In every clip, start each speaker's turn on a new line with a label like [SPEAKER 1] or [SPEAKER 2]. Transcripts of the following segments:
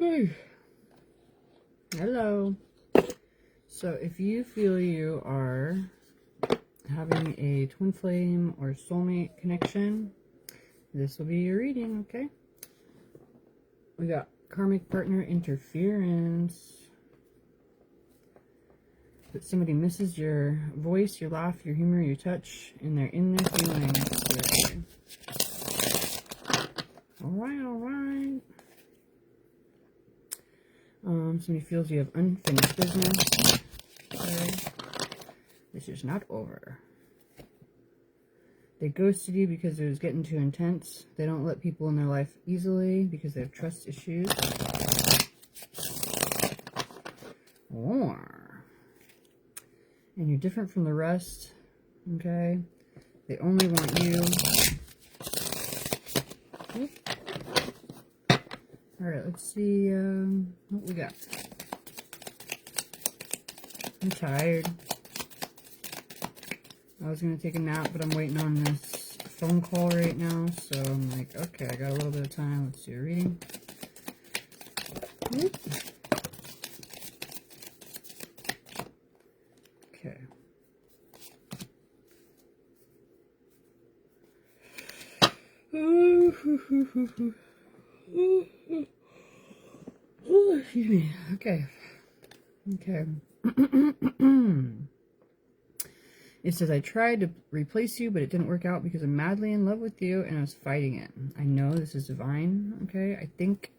[SPEAKER 1] Hello. So if you feel you are having a twin flame or soulmate connection, this will be your reading, okay? We got karmic partner interference. That somebody misses your voice, your laugh, your humor, your touch, and they're in their feelings. Okay. Alright, alright. Somebody feels you have unfinished business. Okay. This is not over. They ghosted you because it was getting too intense. They don't let people in their life easily because they have trust issues. And you're different from the rest. Okay. They only want you. Alright, let's see what we got. I'm tired. I was going to take a nap, but I'm waiting on this phone call right now. So I'm like, okay, I got a little bit of time. Let's do a reading. Okay. Excuse me. Okay. Okay. It says, I tried to replace you, but it didn't work out because I'm madly in love with you and I was fighting it. I know this is divine, okay? I think,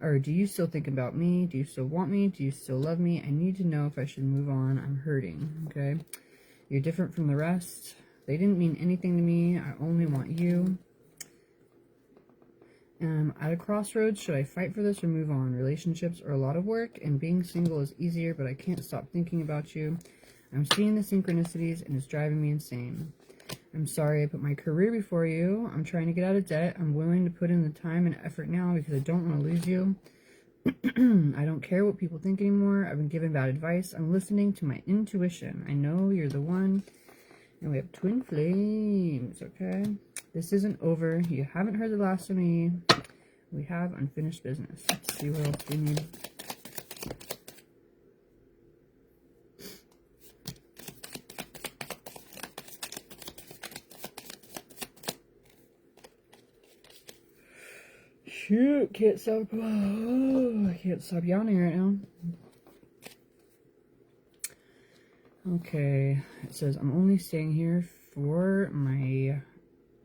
[SPEAKER 1] or do you still think about me? Do you still want me? Do you still love me? I need to know if I should move on. I'm hurting, okay? You're different from the rest. They didn't mean anything to me. I only want you. At a crossroads, should I fight for this or move on? Relationships are a lot of work and being single is easier, but I can't stop thinking about you. I'm seeing the synchronicities and it's driving me insane. I'm sorry I put my career before you. I'm trying to get out of debt. I'm willing to put in the time and effort now because I don't want to lose you. I don't care what people think anymore. I've been given bad advice. I'm listening to my intuition. I know you're the one. And we have twin flames, okay? This isn't over. You haven't heard the last of me. We have unfinished business. Let's see what else we need. Shoot, can't stop. Oh, I can't stop yawning right now. Okay, it says I'm only staying here for my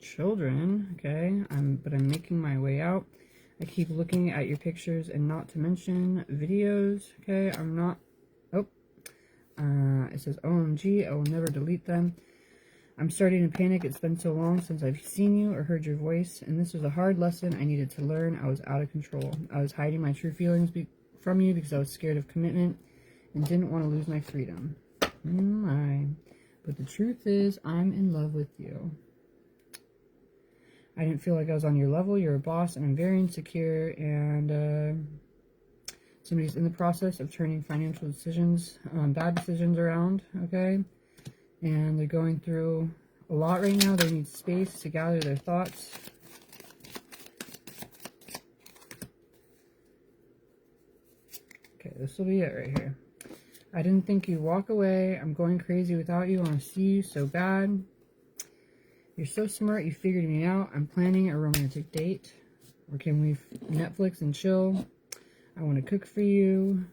[SPEAKER 1] children. Okay, but I'm making my way out. I keep looking at your pictures and not to mention videos. Okay, I'm not. Oh, it says OMG. I will never delete them. I'm starting to panic. It's been so long since I've seen you or heard your voice, and this was a hard lesson I needed to learn. I was out of control. I was hiding my true feelings from you because I was scared of commitment and didn't want to lose my freedom. But the truth is, I'm in love with you. I didn't feel like I was on your level. You're a boss, and I'm very insecure, and somebody's in the process of turning financial decisions, bad decisions around, okay? And they're going through a lot right now. They need space to gather their thoughts. Okay, this will be it right here. I didn't think you'd walk away. I'm going crazy without you. I want to see you so bad. You're so smart. You figured me out. I'm planning a romantic date. Or can we Netflix and chill? I want to cook for you.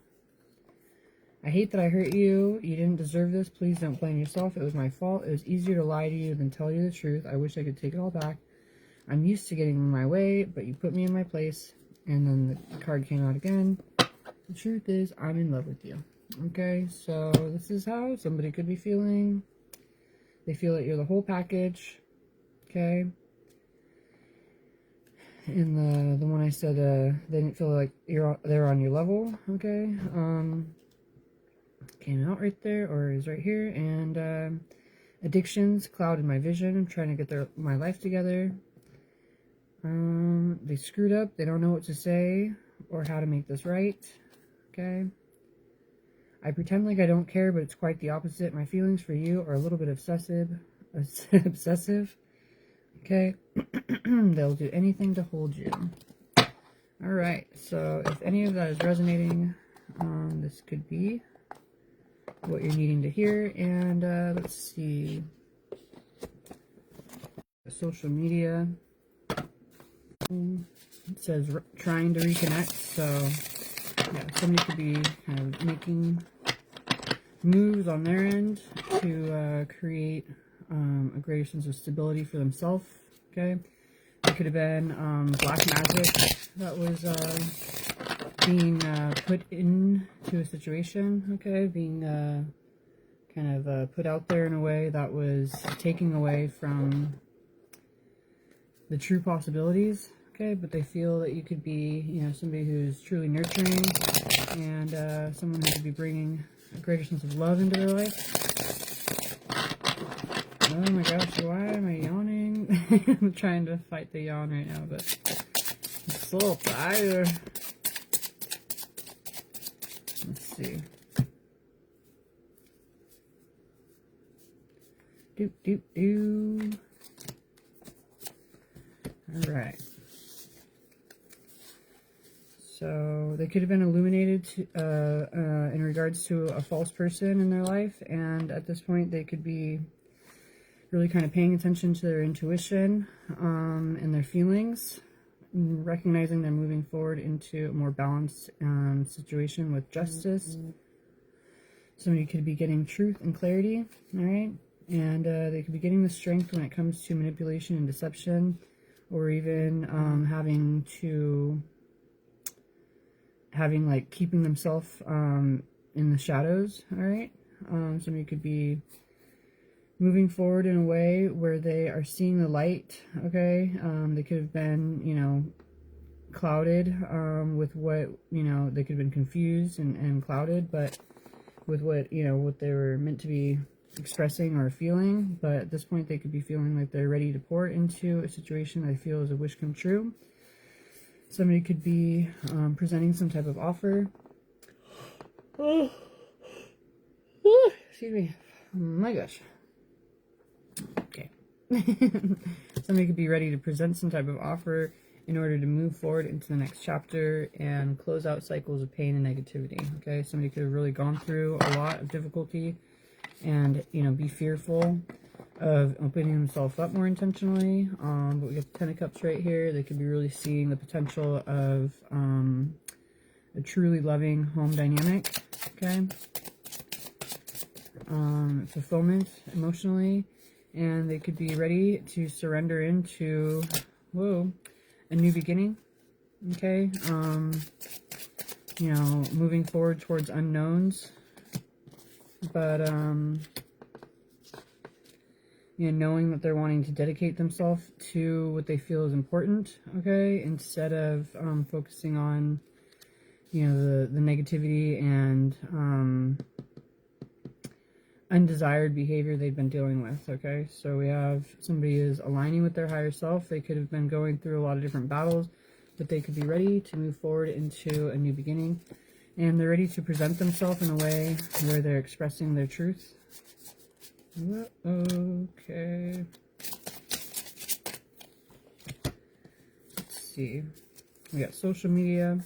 [SPEAKER 1] I hate that I hurt you. You didn't deserve this. Please don't blame yourself. It was my fault. It was easier to lie to you than tell you the truth. I wish I could take it all back. I'm used to getting in my way, but you put me in my place. And then the card came out again. The truth is, I'm in love with you. Okay, so this is how somebody could be feeling. They feel that you're the whole package. Okay. And the one I said, they didn't feel like they're on your level. Okay. Came out right there, or is right here. And addictions clouded my vision. I'm trying to get my life together. They screwed up. They don't know what to say or how to make this right. Okay. I pretend like I don't care, but it's quite the opposite. My feelings for you are a little bit obsessive. Okay. They'll do anything to hold you. All right, so if any of that is resonating, this could be what you're needing to hear. And let's see, social media. It says trying to reconnect, so yeah, somebody could be kind of making moves on their end to create a greater sense of stability for themselves. Okay, it could have been black magic that was being put into a situation. Okay, being kind of put out there in a way that was taking away from the true possibilities. Okay, but they feel that you could be, you know, somebody who's truly nurturing and someone who could be bringing a greater sense of love into their life. Oh my gosh, why am I yawning? I'm trying to fight the yawn right now, but I'm so tired. Let's see. Alright. So they could have been illuminated in regards to a false person in their life, and at this point they could be really kind of paying attention to their intuition and their feelings, recognizing they're moving forward into a more balanced situation with justice. Somebody could be getting truth and clarity, all right? And they could be getting the strength when it comes to manipulation and deception, or even having like keeping themselves in the shadows, all right? Somebody could be moving forward in a way where they are seeing the light, okay? They could have been, you know, clouded with what, you know, they could have been confused and clouded, but with what, you know, what they were meant to be expressing or feeling. But at this point they could be feeling like they're ready to pour into a situation they feel is a wish come true. Somebody could be presenting some type of offer. Excuse me. Oh my gosh. Okay. Somebody could be ready to present some type of offer in order to move forward into the next chapter and close out cycles of pain and negativity. Okay, somebody could have really gone through a lot of difficulty and, you know, be fearful of opening themselves up more intentionally. But we got the Ten of Cups right here. They could be really seeing the potential of a truly loving home dynamic. Okay, fulfillment emotionally. And they could be ready to surrender into, a new beginning, okay? You know, moving forward towards unknowns, but, you know, knowing that they're wanting to dedicate themselves to what they feel is important, okay? Instead of focusing on, you know, the negativity and, undesired behavior they've been dealing with. Okay, so we have somebody is aligning with their higher self. They could have been going through a lot of different battles, but they could be ready to move forward into a new beginning, and they're ready to present themselves in a way where they're expressing their truth. Okay, let's see, we got social media.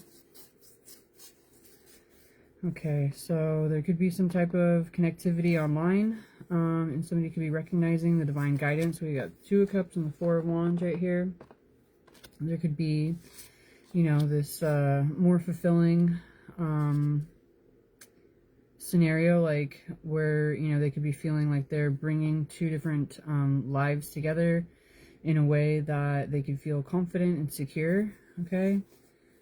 [SPEAKER 1] Okay, so there could be some type of connectivity online, and somebody could be recognizing the divine guidance. We got Two of Cups and the Four of Wands right here. There could be, you know, this more fulfilling scenario, like where, you know, they could be feeling like they're bringing two different lives together in a way that they could feel confident and secure, okay?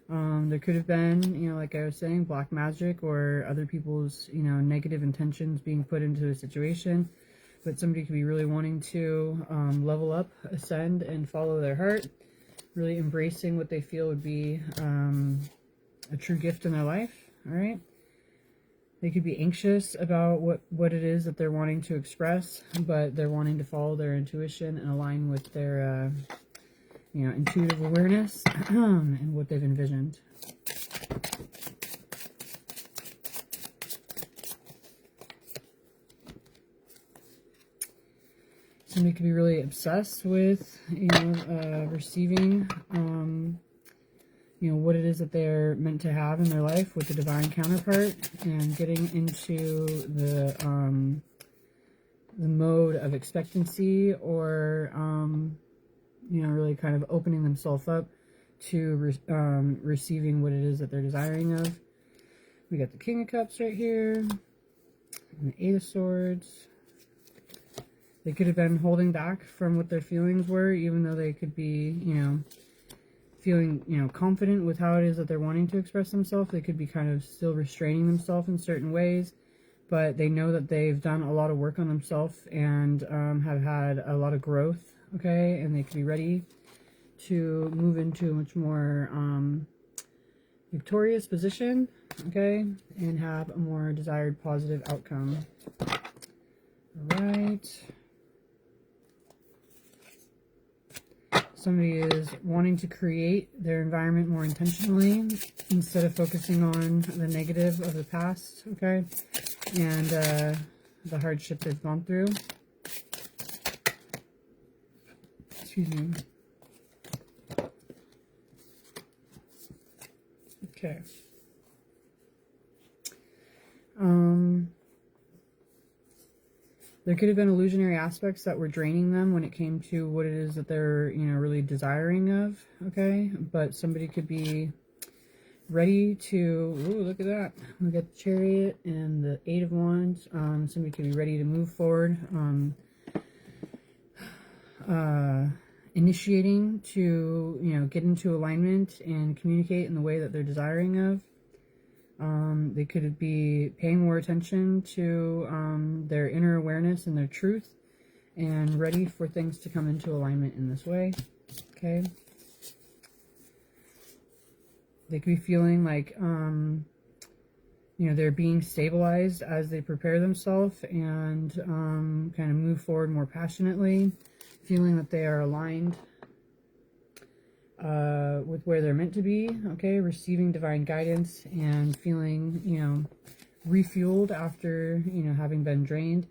[SPEAKER 1] There could have been, you know, like I was saying, black magic or other people's, you know, negative intentions being put into a situation, but somebody could be really wanting to level up, ascend, and follow their heart, really embracing what they feel would be a true gift in their life, all right? They could be anxious about what it is that they're wanting to express, but they're wanting to follow their intuition and align with their you know, intuitive awareness and what they've envisioned. Somebody could be really obsessed with, you know, receiving, you know, what it is that they're meant to have in their life with the divine counterpart, and getting into the mode of expectancy, or, you know, really kind of opening themselves up to receiving what it is that they're desiring of. We got the King of Cups right here, and the Eight of Swords. They could have been holding back from what their feelings were, even though they could be, you know, feeling, you know, confident with how it is that they're wanting to express themselves. They could be kind of still restraining themselves in certain ways, but they know that they've done a lot of work on themselves and have had a lot of growth, okay, and they could be ready to move into a much more victorious position, okay, and have a more desired positive outcome. All right. Somebody is wanting to create their environment more intentionally instead of focusing on the negative of the past, okay, and the hardship they've gone through. Excuse me. Okay. There could have been illusionary aspects that were draining them when it came to what it is that they're, you know, really desiring of, okay? But somebody could be ready to, ooh, look at that. We got the Chariot and the Eight of Wands. Somebody could be ready to move forward, initiating to, you know, get into alignment and communicate in the way that they're desiring of. They could be paying more attention to their inner awareness and their truth, and ready for things to come into alignment in this way, okay? They could be feeling like, you know, they're being stabilized as they prepare themselves and kind of move forward more passionately, feeling that they are aligned with where they're meant to be, okay, receiving divine guidance and feeling, you know, refueled after, you know, having been drained.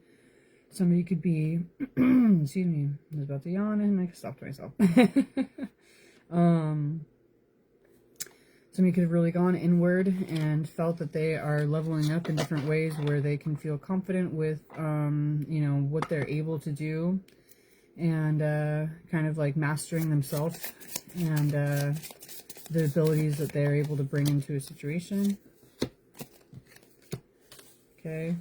[SPEAKER 1] Somebody could be, excuse me, I was about to yawn and I stopped myself. Somebody could have really gone inward and felt that they are leveling up in different ways where they can feel confident with, you know, what they're able to do, and kind of like mastering themselves and the abilities that they're able to bring into a situation. Okay.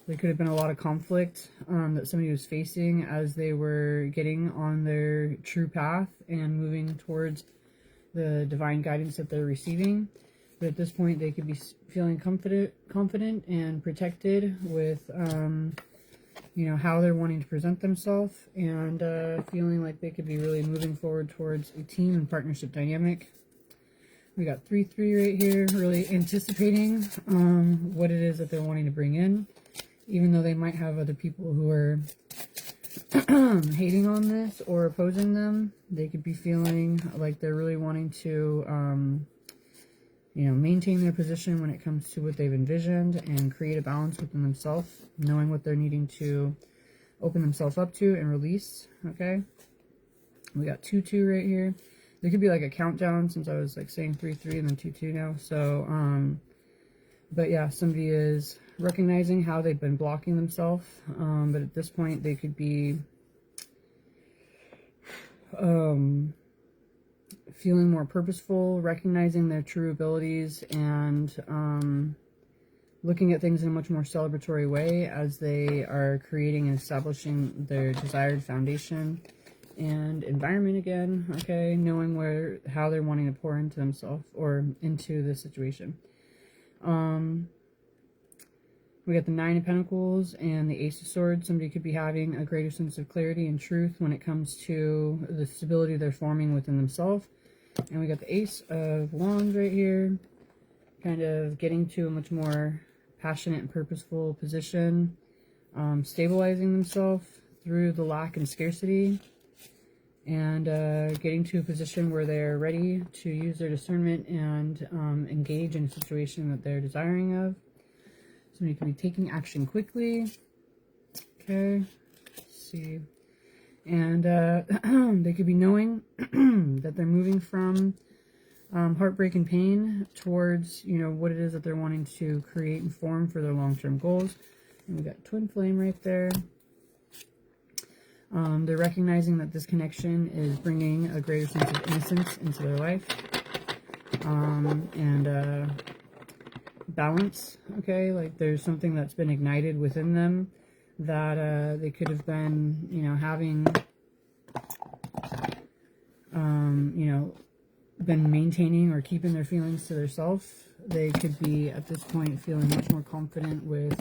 [SPEAKER 1] There could have been a lot of conflict that somebody was facing as they were getting on their true path and moving towards the divine guidance that they're receiving. But at this point, they could be feeling confident and protected with, you know, how they're wanting to present themselves, and feeling like they could be really moving forward towards a team and partnership dynamic. We got 3-3 right here, really anticipating what it is that they're wanting to bring in, even though they might have other people who are hating on this or opposing them. They could be feeling like they're really wanting to, you know, maintain their position when it comes to what they've envisioned and create a balance within themselves, knowing what they're needing to open themselves up to and release, okay? We got 2-2 right here. There could be like a countdown, since I was like saying 3-3 and then 2-2 now. So, but yeah, somebody is recognizing how they've been blocking themselves. But at this point, they could be feeling more purposeful, recognizing their true abilities, and looking at things in a much more celebratory way as they are creating and establishing their desired foundation and environment again, okay, knowing how they're wanting to pour into themselves or into the situation. We got the Nine of Pentacles and the Ace of Swords. Somebody could be having a greater sense of clarity and truth when it comes to the stability they're forming within themselves. And we got the Ace of Wands right here, kind of getting to a much more passionate and purposeful position, stabilizing themselves through the lack and scarcity, and getting to a position where they're ready to use their discernment and engage in a situation that they're desiring of. Somebody could be taking action quickly. Okay, let's see. And they could be knowing that they're moving from heartbreak and pain towards, you know, what it is that they're wanting to create and form for their long-term goals. And we got twin flame right there. They're recognizing that this connection is bringing a greater sense of innocence into their life. And balance, okay? Like there's something that's been ignited within them that they could have been, you know, having, you know, been maintaining or keeping their feelings to themselves. They could be at this point feeling much more confident with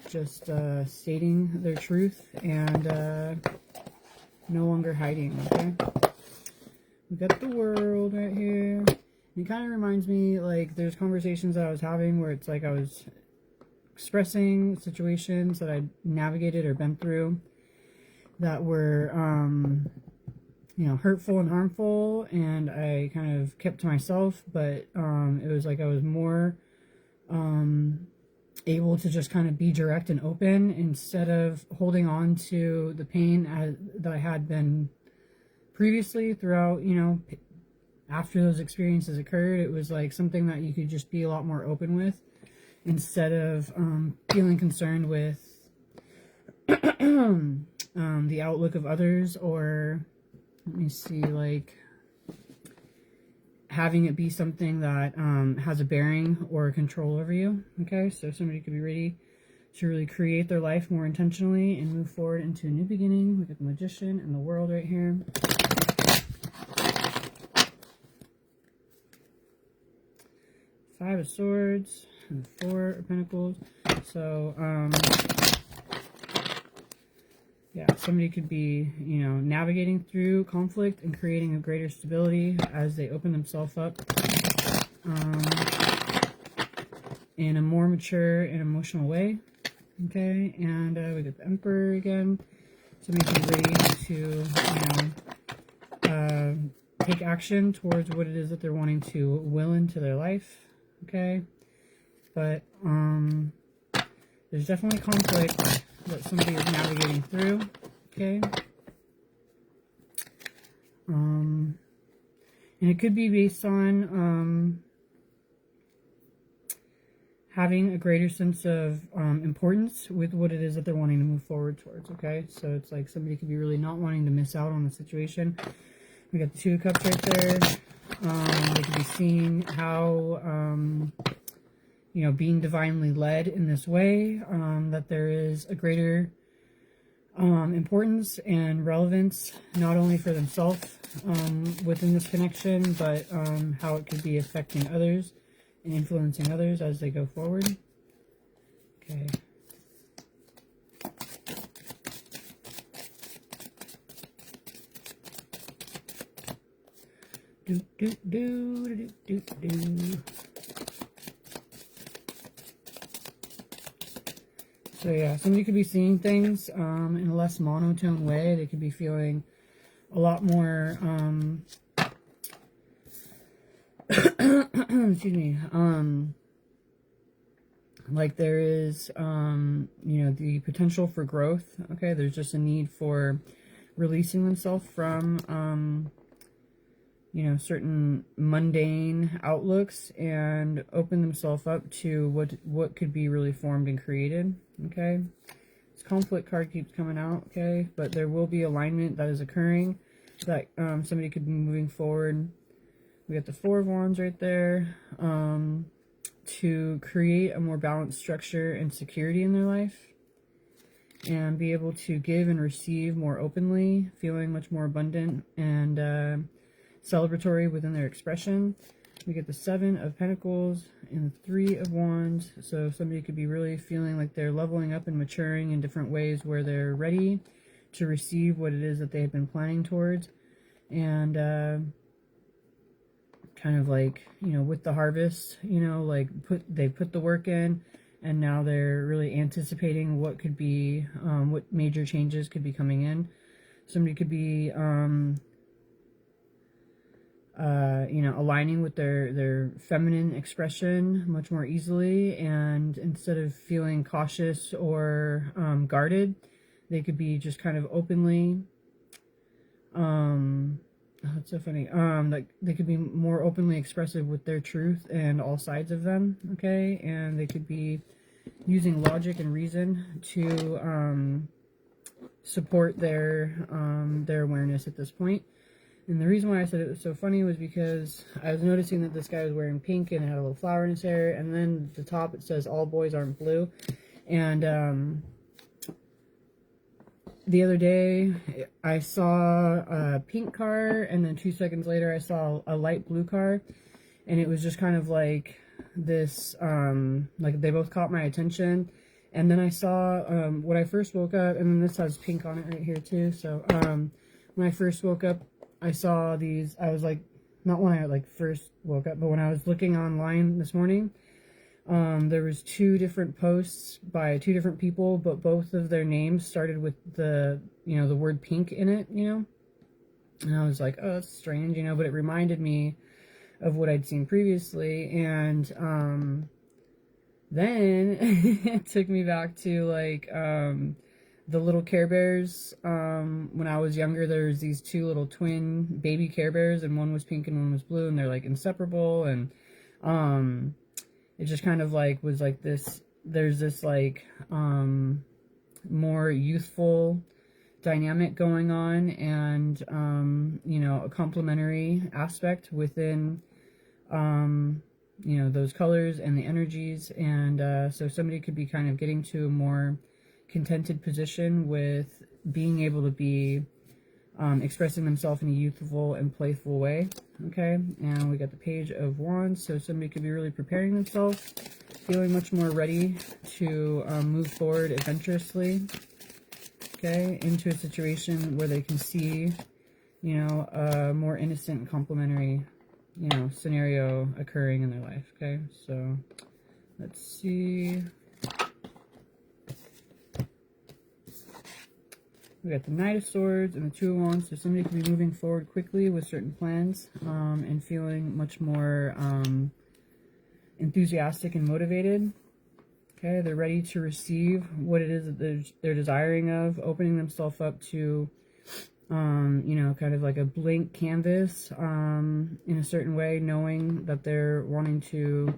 [SPEAKER 1] just stating their truth and no longer hiding, okay? We got the World right here. It kind of reminds me, like, there's conversations that I was having where it's like I was expressing situations that I navigated or been through that were, you know, hurtful and harmful, and I kind of kept to myself, but it was like I was more able to just kind of be direct and open instead of holding on to the pain that I had been previously throughout, you know, after those experiences occurred. It was like something that you could just be a lot more open with instead of feeling concerned with the outlook of others, or let me see, like having it be something that has a bearing or control over you. Okay, so somebody could be ready to really create their life more intentionally and move forward into a new beginning. We got the Magician and the World right here. Five of Swords and the Four of Pentacles. So, yeah, somebody could be, you know, navigating through conflict and creating a greater stability as they open themselves up in a more mature and emotional way. Okay, and we got the Emperor again. Somebody can be ready to, you know, take action towards what it is that they're wanting to will into their life. Okay, but there's definitely conflict that somebody is navigating through. Okay, and it could be based on having a greater sense of importance with what it is that they're wanting to move forward towards. Okay, so it's like somebody could be really not wanting to miss out on the situation. We got the Two of Cups right there. They could be seeing how, you know, being divinely led in this way, that there is a greater importance and relevance, not only for themselves within this connection, but how it could be affecting others and influencing others as they go forward. Okay. So yeah, somebody could be seeing things in a less monotone way. They could be feeling a lot more, excuse me, like there is, you know, the potential for growth. Okay, there's just a need for releasing themselves from, you know, certain mundane outlooks and open themselves up to what could be really formed and created. Okay, this conflict card keeps coming out. Okay, but there will be alignment that is occurring, that somebody could be moving forward. We got the Four of Wands right there, to create a more balanced structure and security in their life and be able to give and receive more openly, feeling much more abundant and celebratory within their expression. We get the Seven of Pentacles and the Three of Wands. So somebody could be really feeling like they're leveling up and maturing in different ways where they're ready to receive what it is that they have been planning towards. And kind of like, you know, with the harvest, you know, like they put the work in, and now they're really anticipating what could be, what major changes could be coming in. Somebody could be, you know, aligning with their feminine expression much more easily, and instead of feeling cautious or guarded, they could be just kind of openly Oh, that's so funny. Like they could be more openly expressive with their truth and all sides of them, okay? And they could be using logic and reason to support their awareness at this point. And the reason why I said it was so funny was because I was noticing that this guy was wearing pink and had a little flower in his hair, and then at the top it says all boys aren't blue. And the other day I saw a pink car, and then 2 seconds later I saw a light blue car, and it was just kind of like this, like they both caught my attention. And then I saw, when I first woke up, and then this has pink on it right here too, so when I first woke up, I saw these, I was like, not when I like first woke up, but when I was looking online this morning, there was 2 different posts by 2 different people, but both of their names started with the, you know, the word pink in it, you know, and I was like, oh, that's strange, you know, but it reminded me of what I'd seen previously, and then it took me back to like, the little Care Bears. When I was younger, there was these 2 little twin baby Care Bears, and one was pink and one was blue, and they're like inseparable. And it just kind of like was like this. There's this like more youthful dynamic going on, and you know, a complementary aspect within you know, those colors and the energies. And so somebody could be kind of getting to a more contented position with being able to be expressing themselves in a youthful and playful way. Okay, and we got the Page of Wands, so somebody could be really preparing themselves, feeling much more ready to move forward adventurously, okay, into a situation where they can see, you know, a more innocent and complementary, you know, scenario occurring in their life. Okay, so let's see. We got the Knight of Swords and the Two of Wands, so somebody could be moving forward quickly with certain plans, and feeling much more enthusiastic and motivated. Okay, they're ready to receive what it is that they're desiring of, opening themselves up to, you know, kind of like a blank canvas in a certain way, knowing that they're wanting to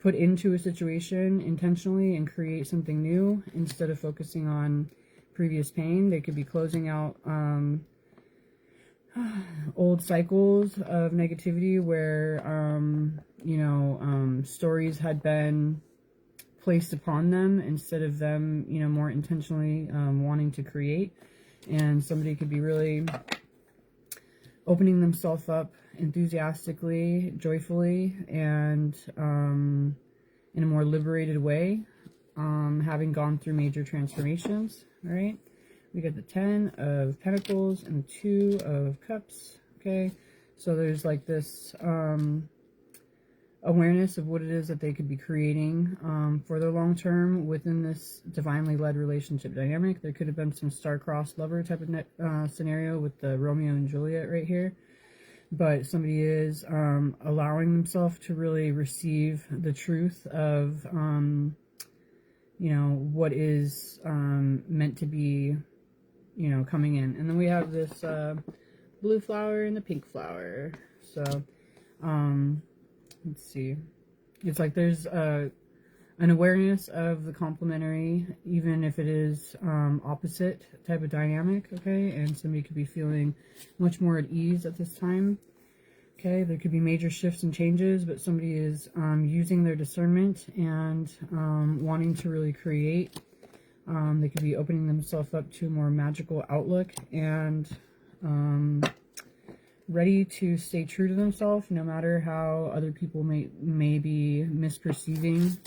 [SPEAKER 1] put into a situation intentionally and create something new instead of focusing on previous pain. They could be closing out old cycles of negativity where, you know, stories had been placed upon them instead of them, you know, more intentionally wanting to create. And somebody could be really opening themselves up enthusiastically, joyfully, and in a more liberated way, having gone through major transformations. All right, we got the 10 of Pentacles and the 2 of Cups. Okay, so there's like this awareness of what it is that they could be creating for their long term within this divinely led relationship dynamic. There could have been some star-crossed lover type of scenario with the Romeo and Juliet right here, but somebody is allowing themselves to really receive the truth of you know, what is meant to be, you know, coming in. And then we have this blue flower and the pink flower. So let's see, it's like there's an awareness of the complementary, even if it is opposite type of dynamic. Okay, and somebody could be feeling much more at ease at this time. Okay, there could be major shifts and changes, but somebody is using their discernment and wanting to really create. They could be opening themselves up to a more magical outlook and ready to stay true to themselves, no matter how other people may be misperceiving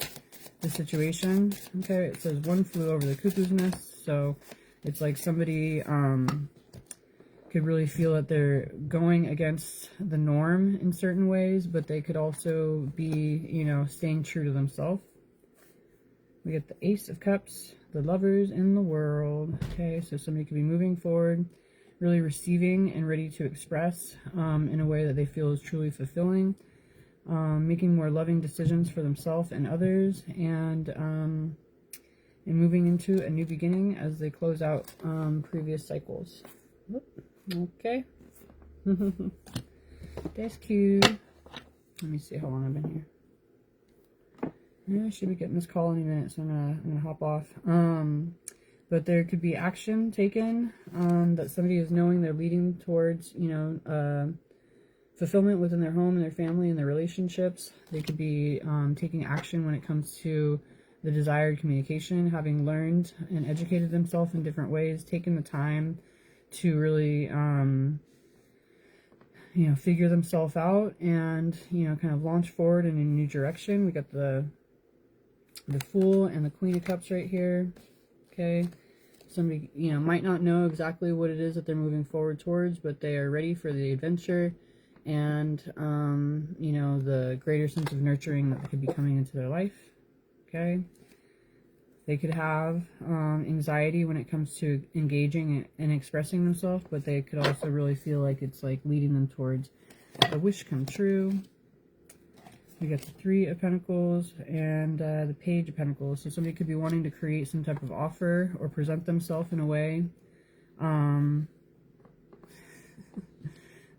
[SPEAKER 1] the situation. Okay, it says one flew over the cuckoo's nest, so it's like somebody could really feel that they're going against the norm in certain ways, but they could also be, you know, staying true to themselves. We get the Ace of Cups, the Lovers in the World. Okay, so somebody could be moving forward, really receiving and ready to express in a way that they feel is truly fulfilling, making more loving decisions for themselves and others, and moving into a new beginning as they close out previous cycles. Okay. That's cute. Let me see how long I've been here. Yeah, I should be getting this call any minute, so I'm gonna hop off. But there could be action taken that somebody is knowing they're leading towards, you know, fulfillment within their home and their family and their relationships. They could be taking action when it comes to the desired communication, having learned and educated themselves in different ways, taking the time to really, you know, figure themselves out and, you know, kind of launch forward in a new direction. We got the Fool and the Queen of Cups right here. Okay, somebody, you know, might not know exactly what it is that they're moving forward towards, but they are ready for the adventure and, you know, the greater sense of nurturing that could be coming into their life. Okay, they could have anxiety when it comes to engaging and expressing themselves, but they could also really feel like it's like leading them towards a wish come true. We got the Three of Pentacles and the Page of Pentacles. So somebody could be wanting to create some type of offer or present themselves in a way.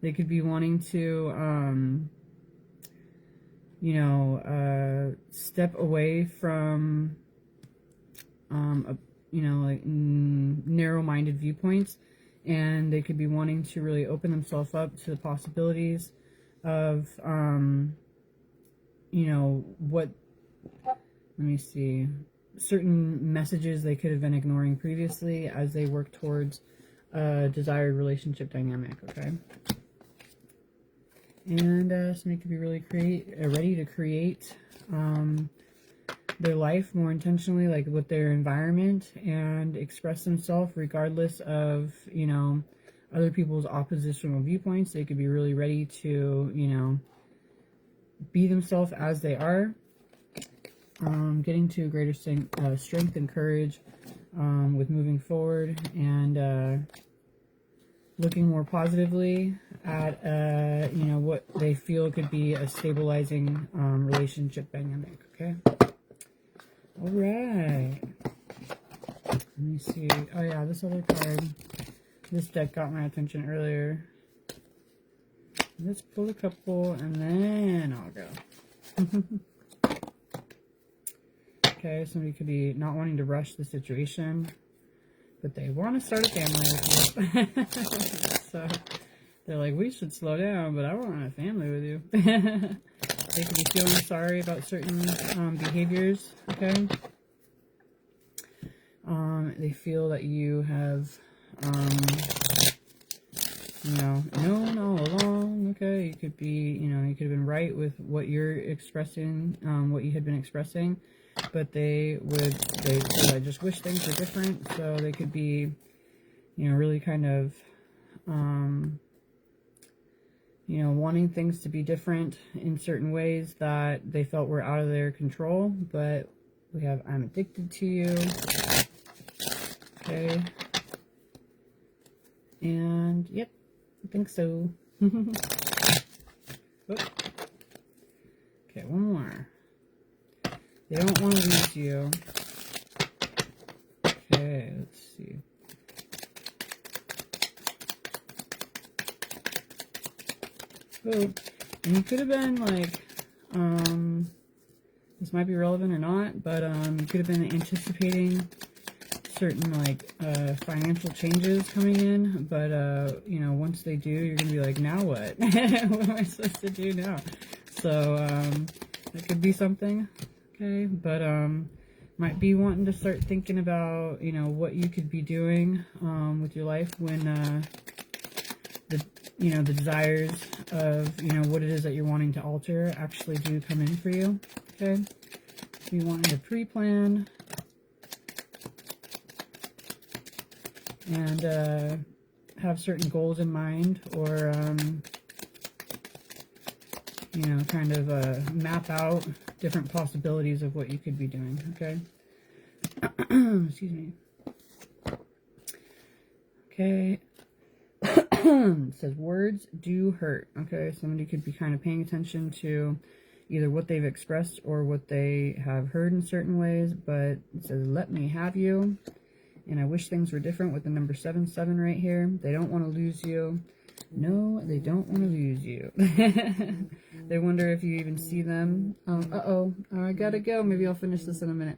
[SPEAKER 1] They could be wanting to, you know, step away from, you know, like narrow-minded viewpoints. And they could be wanting to really open themselves up to the possibilities of, you know, what, let me see, certain messages they could have been ignoring previously as they work towards a desired relationship dynamic, okay? And somebody could be really ready to create their life more intentionally, like with their environment, and express themselves regardless of, you know, other people's oppositional viewpoints. They could be really ready to, you know, be themselves as they are, getting to greater strength and courage with moving forward, and looking more positively at, you know, what they feel could be a stabilizing relationship dynamic, okay? All right. Let me see. Oh, yeah, this other card. This deck got my attention earlier. Let's pull a couple, and then I'll go. Okay, somebody could be not wanting to rush the situation, but they want to start a family with you. So they're like, we should slow down, but I want a family with you. They could be feeling sorry about certain behaviors, okay? They feel that you have, you know, known all along, okay? You could be, you know, you could have been right with what you're expressing, what you had been expressing, but they said, I just wish things were different. So they could be, you know, really kind of, you know, wanting things to be different in certain ways that they felt were out of their control. But we have, I'm addicted to you. Okay. And, yep, I think so. Okay, one more. They don't want to lose you. Okay, let's see. Oh, and you could have been like, this might be relevant or not, but you could have been anticipating certain like financial changes coming in, but you know, once they do, you're gonna be like, now what? What am I supposed to do now? So that could be something, okay? But might be wanting to start thinking about, you know, what you could be doing with your life when the, you know, the desires of, you know, what it is that you're wanting to alter actually do come in for you, okay? You want to pre-plan and have certain goals in mind, or you know, kind of map out different possibilities of what you could be doing, okay? Excuse me. Okay. It says words do hurt, okay? Somebody could be kind of paying attention to either what they've expressed or what they have heard in certain ways, but it says, let me have you. And I wish things were different with the number 77 right here. They don't want to lose you. No, they don't want to lose you. They wonder if you even see them. I gotta go. Maybe I'll finish this in a minute.